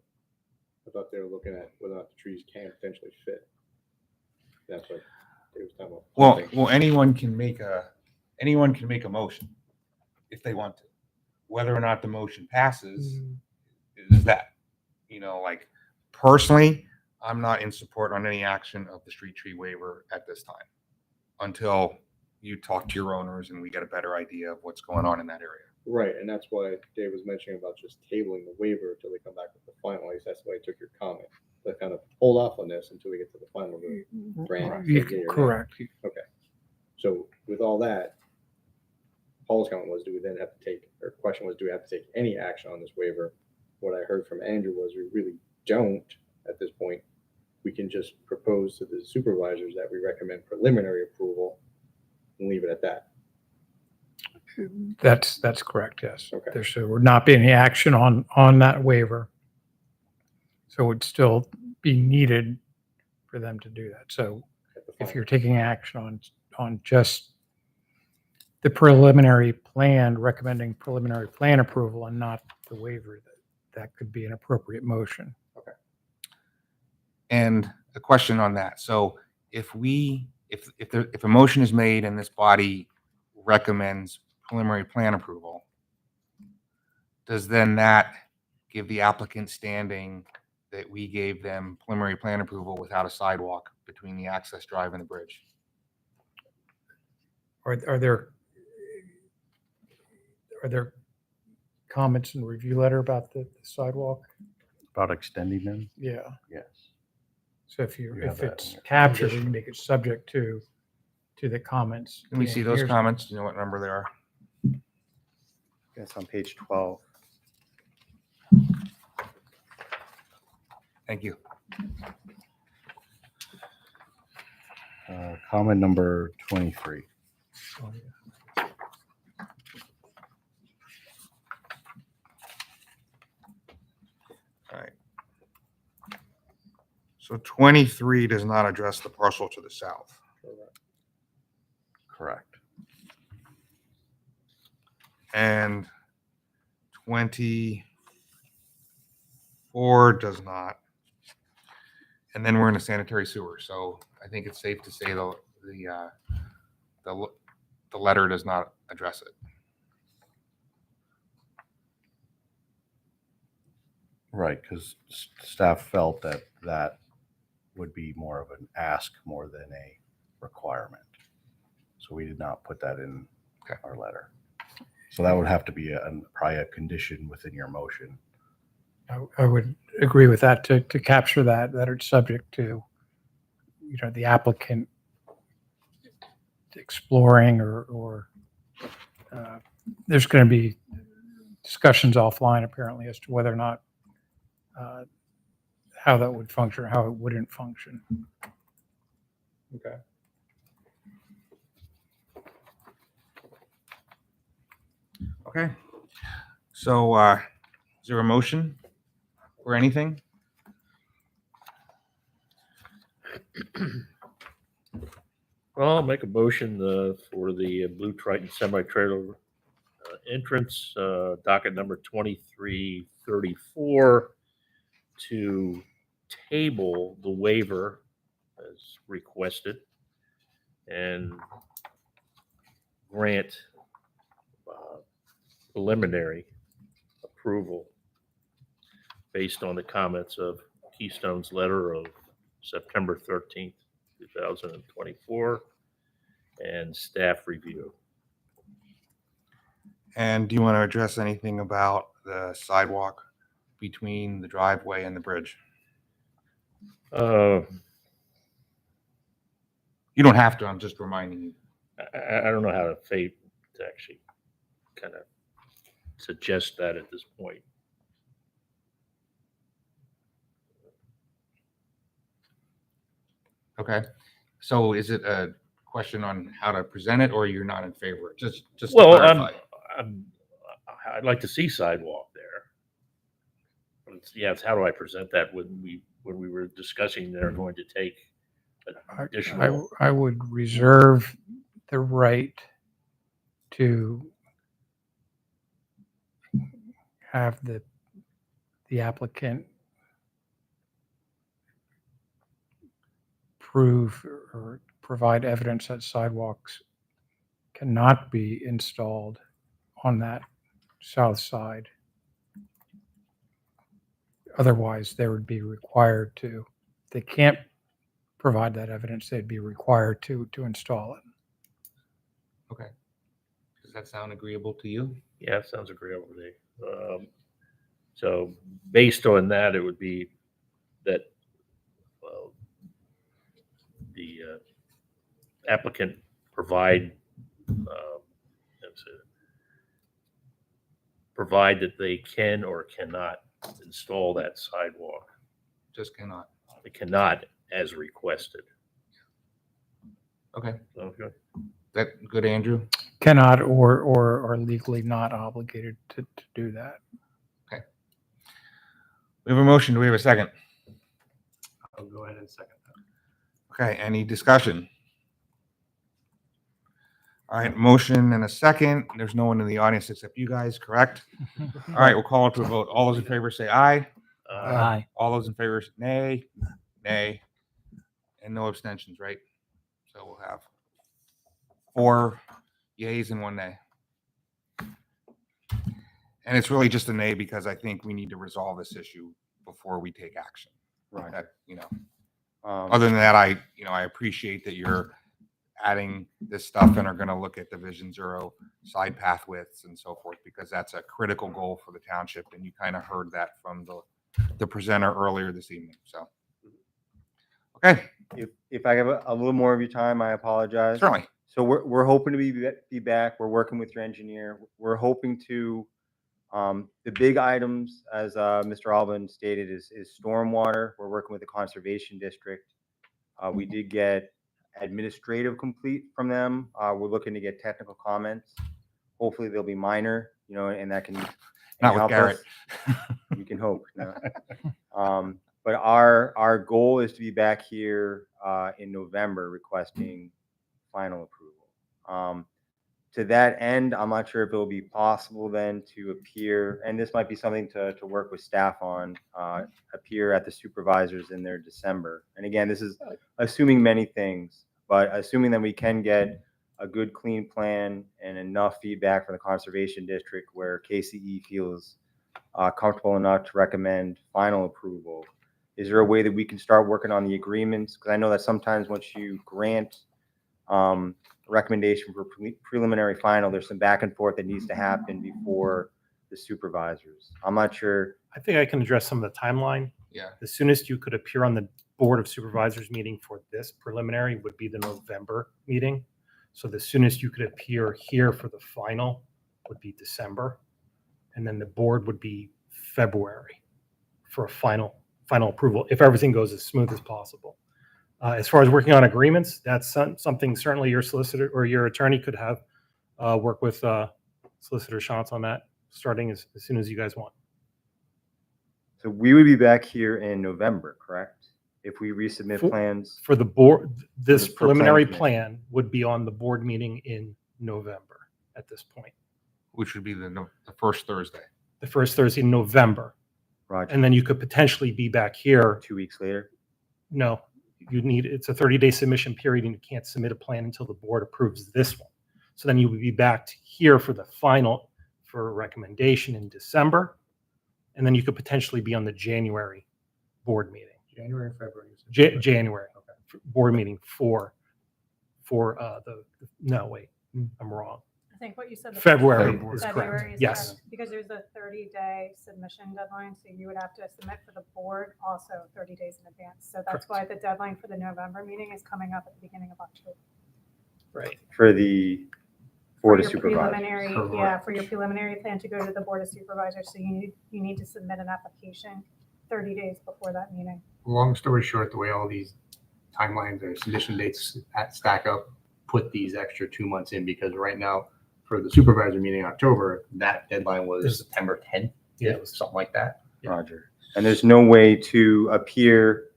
I thought they were looking at whether or not the trees can potentially fit. That's what they was talking about. Well, anyone can make a motion if they want to. Whether or not the motion passes is that, like personally, I'm not in support on any action of the street tree waiver at this time until you talk to your owners and we get a better idea of what's going on in that area. Right, and that's why Dave was mentioning about just tabling the waiver until they come back with the final. At least that's why I took your comment. To kind of hold off on this until we get to the final grant. Correct. Okay. So with all that, Paul's comment was, do we then have to take, or question was, do we have to take any action on this waiver? What I heard from Andrew was we really don't at this point. We can just propose to the supervisors that we recommend preliminary approval and leave it at that. That's correct, yes. Okay. There would not be any action on that waiver. So it would still be needed for them to do that. So At the if final. you're taking action on just the preliminary plan, recommending preliminary plan approval and not the waiver, that could be an appropriate motion. And a question on that. So if a motion is made and this body recommends preliminary plan approval, does then that give the applicant standing that we gave them preliminary plan approval without a sidewalk between the access drive and the bridge? Are there comments in the review letter about the sidewalk? About extending them? Yeah. Yes. So You have if that it's in your captured, condition. you make it subject to the comments. Can we see those Here's- comments? Do you know what number they are? Yes, on page 12. Thank you. Comment number 23. Oh, yeah. All right. So 23 does not address the parcel to the south. Correct. And 24 does not. And then we're in a sanitary sewer, so I think it's safe to say the letter does not address it. Right, because staff felt that that would be more of an ask more than a requirement. So we did not put that in Okay. our letter. So that would have to be probably a condition within your motion. I would agree with that to capture that it's subject to, the applicant exploring or there's going to be discussions offline apparently as to whether or not how that would function or how it wouldn't function. Okay. Okay. So is there a motion or anything? Well, I'll make a motion for the Blue Triton semi-trailer entrance, docket number 2334, to table the waiver as requested and grant preliminary approval based on the comments of Keystone's letter of September 13th, 2024, and staff review. And do you want to address anything about the sidewalk between the driveway and the bridge? Uh, You don't have to. I'm just reminding you. I don't know how to actually kind of suggest that at this point. Okay. So is it a question on how to present it, or you're not in favor? Just to Well, clarify. I'd like to see sidewalk there. But it's how do I present that when we were discussing they're going to take additional. I would reserve the right to have the applicant prove or provide evidence that sidewalks cannot be installed on that south side. Otherwise, they would be required to. If they can't provide that evidence, they'd be required to install it. Okay. Does that sound agreeable to you? Yeah, it sounds agreeable to me. So based on that, it would be that the applicant provide that they can or cannot install that sidewalk. Just cannot. They cannot as requested. Okay. Okay. That good, Andrew? Cannot or are legally not obligated to do that. Okay. We have a motion. Do we have a second? I'll go ahead and second that. Okay. Any discussion? All right. Motion and a second. There's no one in the audience except you guys, correct? All right. We'll call it to a vote. All those in favor say aye. Aye. All those in favor say nay. Nay. And no abstentions, right? So we'll have 4 yays and 1 nay. And it's really just a nay because I think we need to resolve this issue before we take action. Right. That, other than that, I appreciate that you're adding this stuff and are going to look at Division 0 side path widths and so forth, because that's a critical goal for the township. And you kind of heard that from the presenter earlier this evening. So, okay. If I have a little more of your time, I apologize. Certainly. So we're hoping to be back. We're working with your engineer. We're hoping to, the big items, as Mr. Alban stated, is stormwater. We're working with the Conservation District. We did get administrative complete from them. We're looking to get technical comments. Hopefully they'll be minor, and that can Not with help Garrett. us. You can hope. No. But our goal is to be back here in November requesting final approval. To that end, I'm not sure if it will be possible then to appear, and this might be something to work with staff on, appear at the supervisors in their December. And again, this is assuming many things, but assuming that we can get a good, clean plan and enough feedback from the Conservation District where KCE feels comfortable enough to recommend final approval. Is there a way that we can start working on the agreements? Because I know that sometimes once you grant recommendation for preliminary final, there's some back and forth that needs to happen before the supervisors. I'm not sure. I think I can address some of the timeline. Yeah. The soonest you could appear on the Board of Supervisors meeting for this preliminary would be the November meeting. So the soonest you could appear here for the final would be December. And then the board would be February for a final approval, if everything goes as smooth as possible. As far as working on agreements, that's something certainly your solicitor or your attorney could have work with Solicitor Shantz on that, starting as soon as you guys want. So we would be back here in November, correct? If we resubmit plans. For the board, this For preliminary planning plan would be on the board meeting in November at this point. Which would be the first Thursday. The first Thursday in November. Roger. And then you could potentially be back here. 2 weeks later. No, it's a 30-day submission period and you can't submit a plan until the board approves this one. So then you would be back here for the final for a recommendation in December. And then you could potentially be on the January board meeting. January and February. January board meeting for no, wait, I'm wrong. I think what you said. February is February correct. is Yes. correct, because there's a 30-day submission deadline, so you would have to submit for the board also 30 days in advance. So that's why the deadline for the November meeting is coming up at the beginning of October. Right. For the Board of For your Supervisors. preliminary, yeah, for your preliminary plan to go to the Board of Supervisors, so you need to submit an application 30 days before that meeting. Long story short, the way all these timelines or submission dates stack up, put these extra 2 months in, because right now for the supervisor meeting in October, that deadline was September 10th. Yeah. It was something like that. Roger. And there's no way to appear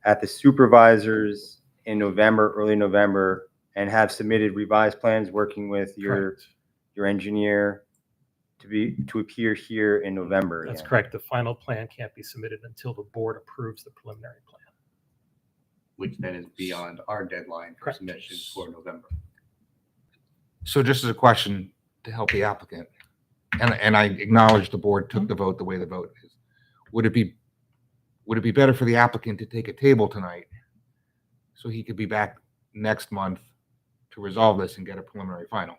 at the supervisors in November, early November, and have submitted revised plans working with your engineer to appear here in November. That's again. correct. The final plan can't be submitted until the board approves the preliminary plan. Which then is beyond our deadline for Correct. submission for November. So just as a question to help the applicant, and I acknowledge the board took the vote the way the vote is. Would it be better for the applicant to take a table tonight so he could be back next month to resolve this and get a preliminary final?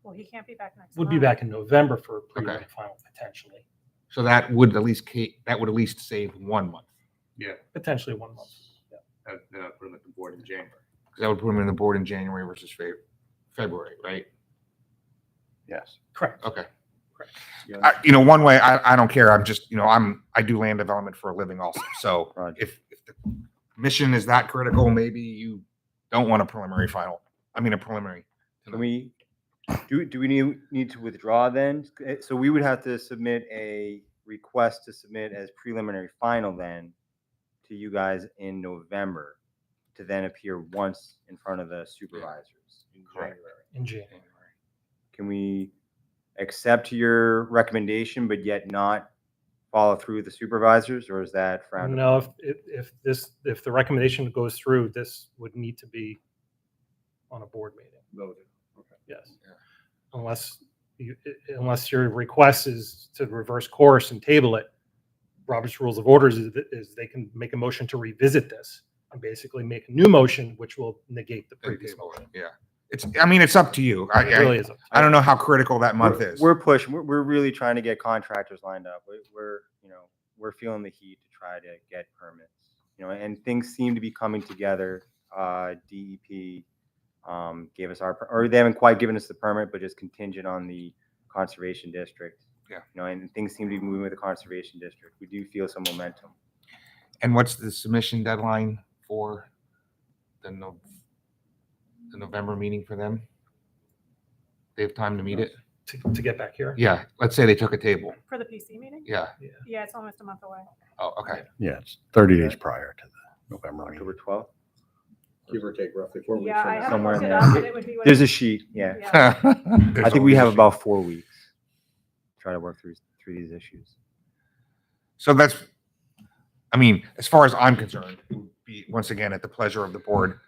Well, he can't be back next We'll month. be back in November for a preliminary final potentially. So that would at least save 1 month. Yeah. Potentially 1 month. Yeah. Then I'll put them at the board in January. Because that would put him in the board in January versus February, right? Yes. Correct. Okay. Yeah. One way, I don't care. I'm just, I do land development for a living also. So Roger. if the mission is that critical, maybe you don't want a preliminary final. I mean, a preliminary. Can we, do we need to withdraw then? So we would have to submit a request to submit as preliminary final then to you guys in November to then appear once in front of the supervisors in January. In January. Can we accept your recommendation but yet not follow through with the supervisors, or is that frowned upon? No, if the recommendation goes through, this would need to be on a board meeting. Voted. Okay. Yes. Unless your request is to reverse course and table it, Robert's Rules of Orders is they can make a motion to revisit this and basically make a new motion, which will negate the previous motion. Yeah. It's up to you. It really is. I don't know how critical that month is. We're pushing. We're really trying to get contractors lined up. We're feeling the heat to try to get permits. And things seem to be coming together. DEP gave us or they haven't quite given us the permit, but just contingent on the conservation district. Yeah. And things seem to be moving with the conservation district. We do feel some momentum. And what's the submission deadline for the November meeting for them? They have time to meet it? To get back here? Yeah. Let's say they took a table. For the PC meeting? Yeah. Yeah, it's almost a month away. Oh, okay. Yeah, it's 30 days prior to the November meeting. October 12th. give or take roughly 4 weeks Yeah, from I now. haven't Somewhere looked in it there. up, but it would be. There's a sheet, yeah. Yeah. I think we have about 4 weeks. Try to work through these issues. So that's, I mean, as far as I'm concerned, it would be, once again, at the pleasure of the board.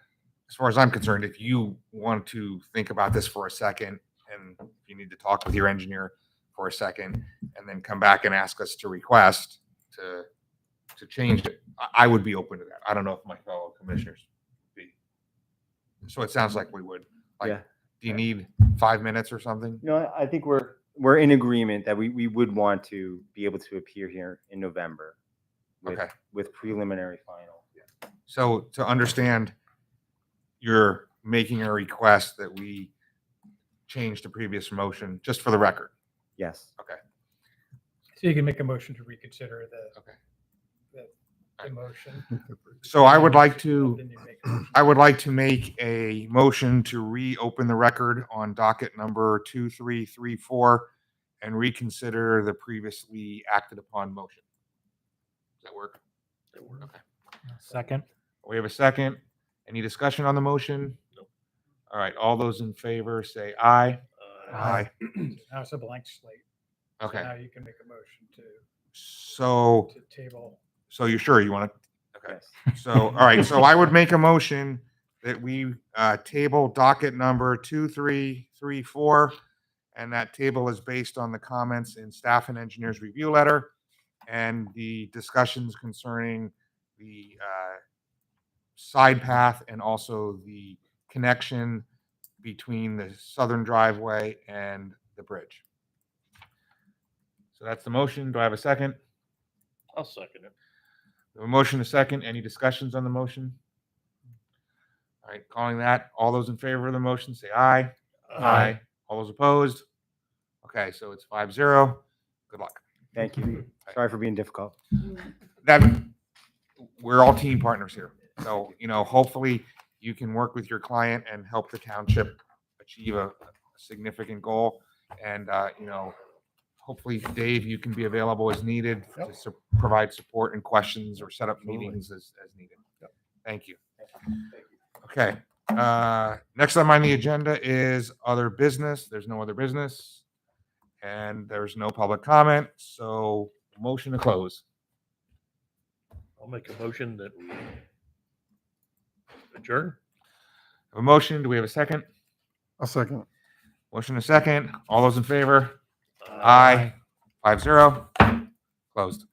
As far as I'm concerned, if you want to think about this for a second, and you need to talk with your engineer for a second, and then come back and ask us to request to change it, I would be open to that. I don't know if my fellow commissioners would be. So it sounds like we would. Like, Yeah. do you need 5 minutes or something? No, I think we're in agreement that we would want to be able to appear here in November with, Okay. with preliminary final. So to understand, you're making a request that we change the previous motion, just for the record. Yes. Okay. So you can make a motion to reconsider Okay. the motion. So I would like to, Then you make a motion. I would like to make a motion to reopen the record on docket number 2334 and reconsider the previously acted upon motion. Does that work? Okay. Second. We have a second. Any discussion on the motion? Nope. All right. All those in favor say aye. Aye. Now it's a blank slate. So Okay. Now you can make a motion So, to table. so you're sure you want to? Okay. Yes. So, all right. So I would make a motion that we table docket number 2334. And that table is based on the comments in staff and engineers review letter and the discussions concerning the side path and also the connection between the southern driveway and the bridge. So that's the motion. Do I have a second? I'll second it. We have a motion, a second. Any discussions on the motion? All right, calling that. All those in favor of the motion say aye. Aye. All those opposed? Okay, so it's 5-0. Good luck. Thank you. Sorry for being difficult. That, we're all team partners here. So, hopefully you can work with your client and help the township achieve a significant goal. And, hopefully, Dave, you can be available as needed to provide support and questions or set up meetings as needed. Thank you. Okay. Next item on the agenda is other business. There's no other business. And there's no public comment. So motion to close. I'll make a motion that we adjourn. Have a motion. Do we have a second? A second. Motion a second. All those in favor? Aye. 5-0. Closed.